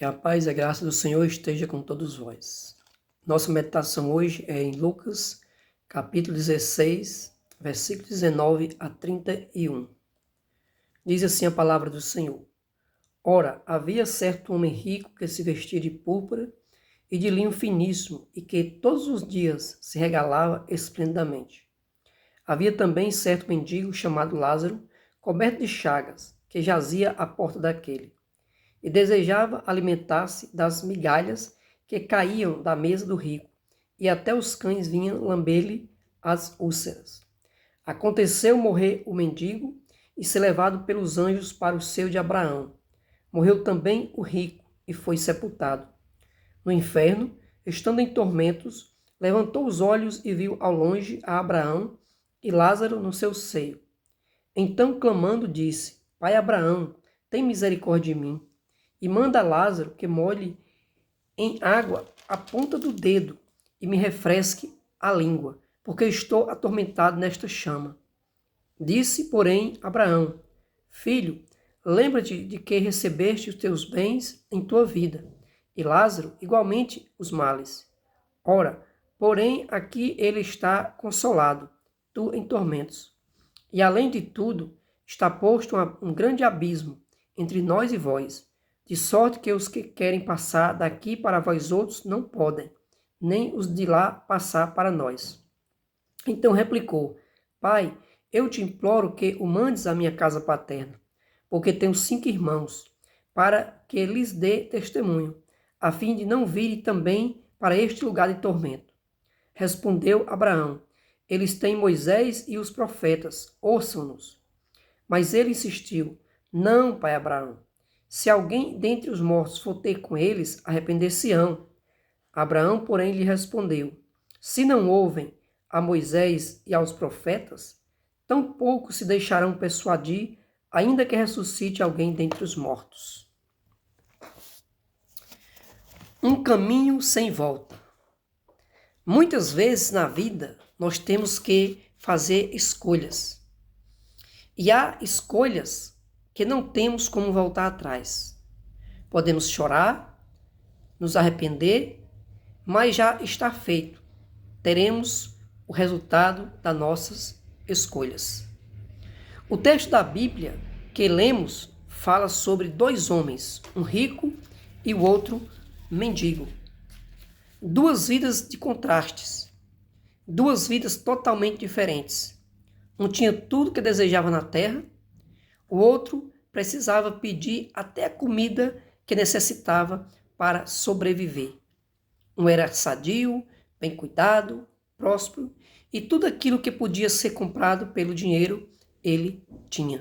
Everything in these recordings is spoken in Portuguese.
Que a paz e a graça do Senhor esteja com todos vós. Nossa meditação hoje é em Lucas, capítulo 16, versículo 19 a 31. Diz assim a palavra do Senhor. Ora, havia certo homem rico que se vestia de púrpura e de linho finíssimo e que todos os dias se regalava esplendidamente. Havia também certo mendigo chamado Lázaro, coberto de chagas, que jazia à porta daquele e desejava alimentar-se das migalhas que caíam da mesa do rico, e até os cães vinham lamber-lhe as úlceras. Aconteceu morrer o mendigo e ser levado pelos anjos para o seio de Abraão. Morreu também o rico e foi sepultado. No inferno, estando em tormentos, levantou os olhos e viu ao longe a Abraão e Lázaro no seu seio. Então, clamando, disse: Pai Abraão, tem misericórdia de mim e manda Lázaro que molhe em água a ponta do dedo e me refresque a língua, porque estou atormentado nesta chama. Disse, porém, Abraão: Filho, lembra-te de que recebeste os teus bens em tua vida, e Lázaro igualmente os males. Ora, porém, aqui ele está consolado, tu em tormentos. E além de tudo, está posto um grande abismo entre nós e vós, de sorte que os que querem passar daqui para vós outros não podem, nem os de lá passar para nós. Então replicou: Pai, eu te imploro que o mandes à minha casa paterna, porque tenho 5 irmãos, para que lhes dê testemunho, a fim de não virem também para este lugar de tormento. Respondeu Abraão: Eles têm Moisés e os profetas, ouçam-nos. Mas ele insistiu: Não, pai Abraão. Se alguém dentre os mortos for ter com eles, arrepender-se-ão. Abraão, porém, lhe respondeu: Se não ouvem a Moisés e aos profetas, tampouco se deixarão persuadir, ainda que ressuscite alguém dentre os mortos. Um caminho sem volta. Muitas vezes na vida nós temos que fazer escolhas. E há escolhas que não temos como voltar atrás. Podemos chorar, nos arrepender, mas já está feito. Teremos o resultado das nossas escolhas. O texto da Bíblia que lemos fala sobre 2 homens, um rico e o outro mendigo. 2 vidas de contrastes, 2 vidas totalmente diferentes. Um tinha tudo que desejava na terra, o outro precisava pedir até a comida que necessitava para sobreviver. Um era sadio, bem cuidado, próspero, e tudo aquilo que podia ser comprado pelo dinheiro ele tinha.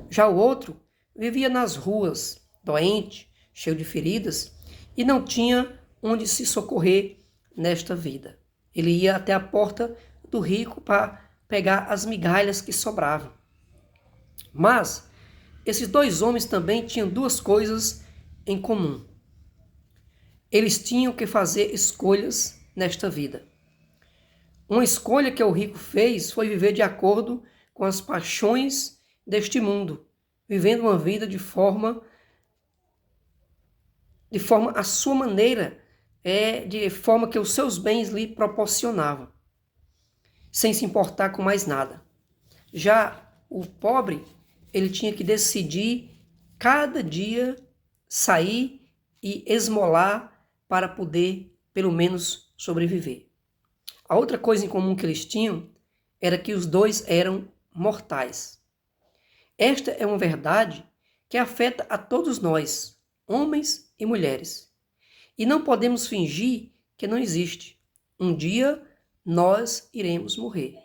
Já o outro vivia nas ruas, doente, cheio de feridas, e não tinha onde se socorrer nesta vida. Ele ia até a porta do rico para pegar as migalhas que sobravam. Mas esses 2 homens também tinham 2 coisas em comum. Eles tinham que fazer escolhas nesta vida. Uma escolha que o rico fez foi viver de acordo com as paixões deste mundo, vivendo uma vida de forma à sua maneira, de forma que os seus bens lhe proporcionavam, sem se importar com mais nada. Já o pobre, ele tinha que decidir cada dia sair e esmolar para poder, pelo menos, sobreviver. A outra coisa em comum que eles tinham era que os 2 eram mortais. Esta é uma verdade que afeta a todos nós, homens e mulheres. E não podemos fingir que não existe. Um dia nós iremos morrer.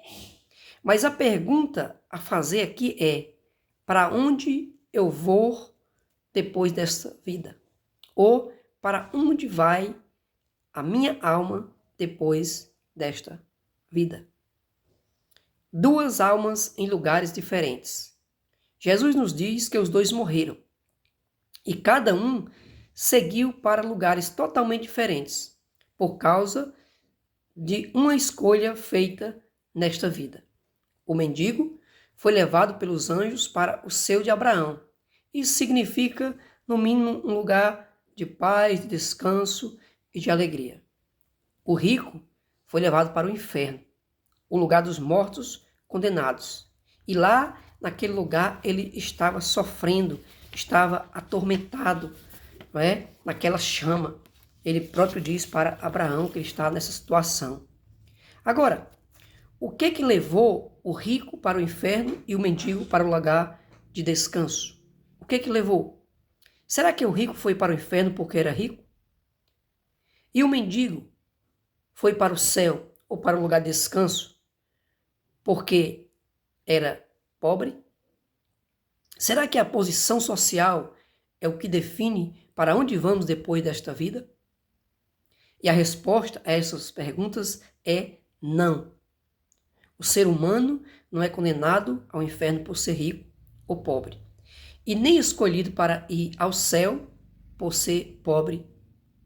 Mas a pergunta a fazer aqui é: para onde eu vou depois desta vida? Ou para onde vai a minha alma depois desta vida? 2 almas em lugares diferentes. Jesus nos diz que os 2 morreram. E cada um seguiu para lugares totalmente diferentes, por causa de uma escolha feita nesta vida. O mendigo foi levado pelos anjos para o seio de Abraão. Isso significa, no mínimo, um lugar de paz, de descanso e de alegria. O rico foi levado para o inferno, o lugar dos mortos condenados. E lá, naquele lugar, ele estava sofrendo, estava atormentado, não é? Naquela chama. Ele próprio diz para Abraão que ele estava nessa situação. Agora, o que levou o rico para o inferno e o mendigo para o lugar de descanso? O que levou? Será que o rico foi para o inferno porque era rico? E o mendigo foi para o céu ou para o lugar de descanso porque era pobre? Será que a posição social é o que define para onde vamos depois desta vida? E a resposta a essas perguntas é não. O ser humano não é condenado ao inferno por ser rico ou pobre, e nem escolhido para ir ao céu por ser pobre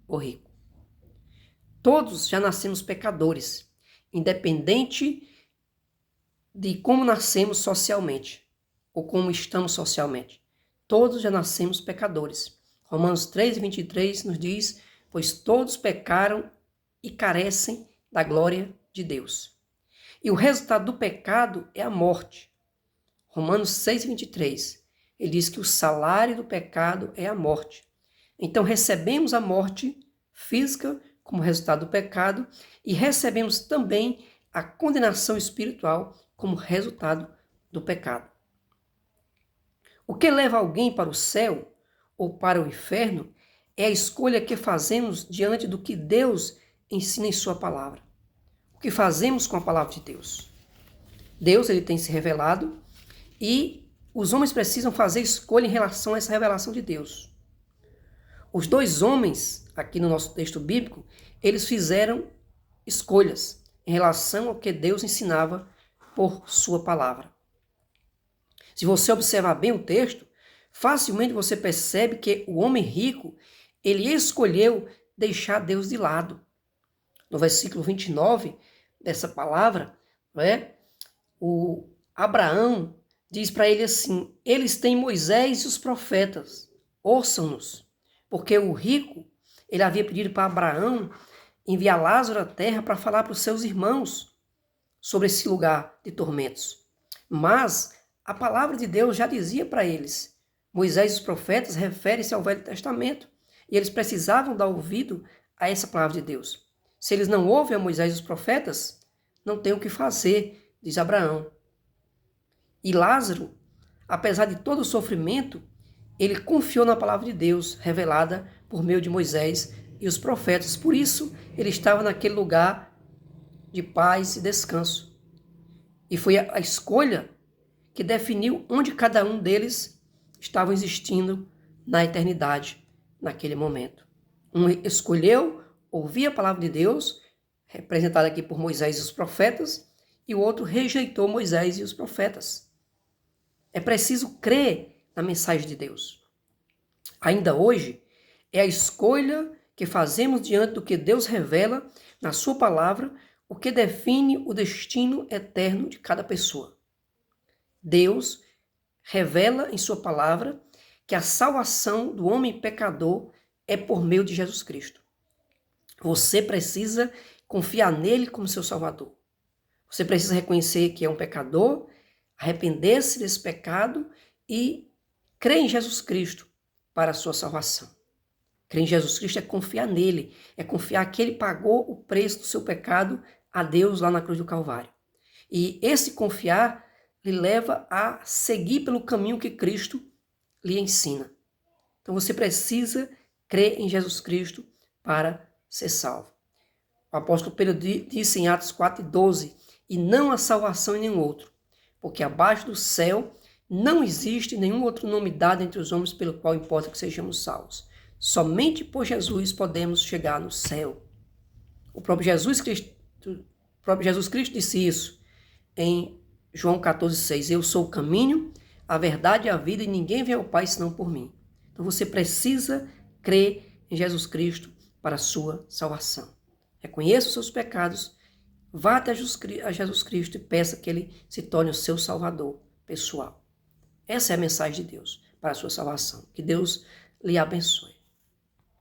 ou rico. Todos já nascemos pecadores, independente de como nascemos socialmente ou como estamos socialmente. Todos já nascemos pecadores. Romanos 3:23 nos diz: pois todos pecaram e carecem da glória de Deus. E o resultado do pecado é a morte. Romanos 6:23, ele diz que o salário do pecado é a morte. Então recebemos a morte física como resultado do pecado e recebemos também a condenação espiritual como resultado do pecado. O que leva alguém para o céu ou para o inferno é a escolha que fazemos diante do que Deus ensina em sua palavra. O que fazemos com a palavra de Deus? Deus, ele tem se revelado e os homens precisam fazer escolha em relação a essa revelação de Deus. Os dois homens, aqui no nosso texto bíblico, eles fizeram escolhas em relação ao que Deus ensinava por sua palavra. Se você observar bem o texto, facilmente você percebe que o homem rico, ele escolheu deixar Deus de lado. No versículo 29 dessa palavra, o Abraão diz para ele assim: eles têm Moisés e os profetas, ouçam-nos. Porque o rico, ele havia pedido para Abraão enviar Lázaro à terra para falar para os seus irmãos sobre esse lugar de tormentos. Mas a palavra de Deus já dizia para eles. Moisés e os profetas referem-se ao Velho Testamento. E eles precisavam dar ouvido a essa palavra de Deus. Se eles não ouvem a Moisés e os profetas, não tem o que fazer, diz Abraão. E Lázaro, apesar de todo o sofrimento, ele confiou na palavra de Deus, revelada por meio de Moisés e os profetas. Por isso, ele estava naquele lugar de paz e descanso. E foi a escolha que definiu onde cada um deles estava existindo na eternidade, naquele momento. Um escolheu ouvir a palavra de Deus, representada aqui por Moisés e os profetas, e o outro rejeitou Moisés e os profetas. É preciso crer na mensagem de Deus. Ainda hoje, é a escolha que fazemos diante do que Deus revela na sua palavra, o que define o destino eterno de cada pessoa. Deus revela em sua palavra que a salvação do homem pecador é por meio de Jesus Cristo. Você precisa confiar nele como seu Salvador. Você precisa reconhecer que é um pecador, arrepender-se desse pecado e crer em Jesus Cristo para a sua salvação. Crer em Jesus Cristo é confiar nele, é confiar que ele pagou o preço do seu pecado a Deus lá na cruz do Calvário. E esse confiar lhe leva a seguir pelo caminho que Cristo lhe ensina. Então você precisa crer em Jesus Cristo para ser salvo. O apóstolo Pedro disse em Atos 4:12, e não há salvação em nenhum outro, porque abaixo do céu não existe nenhum outro nome dado entre os homens pelo qual importa que sejamos salvos. Somente por Jesus podemos chegar no céu. O próprio Jesus Cristo disse isso em João 14:6. Eu sou o caminho, a verdade e a vida, e ninguém vem ao Pai senão por mim. Então você precisa crer em Jesus Cristo para a sua salvação. Reconheça os seus pecados, vá até Jesus Cristo e peça que ele se torne o seu Salvador pessoal. Essa é a mensagem de Deus para a sua salvação. Que Deus lhe abençoe.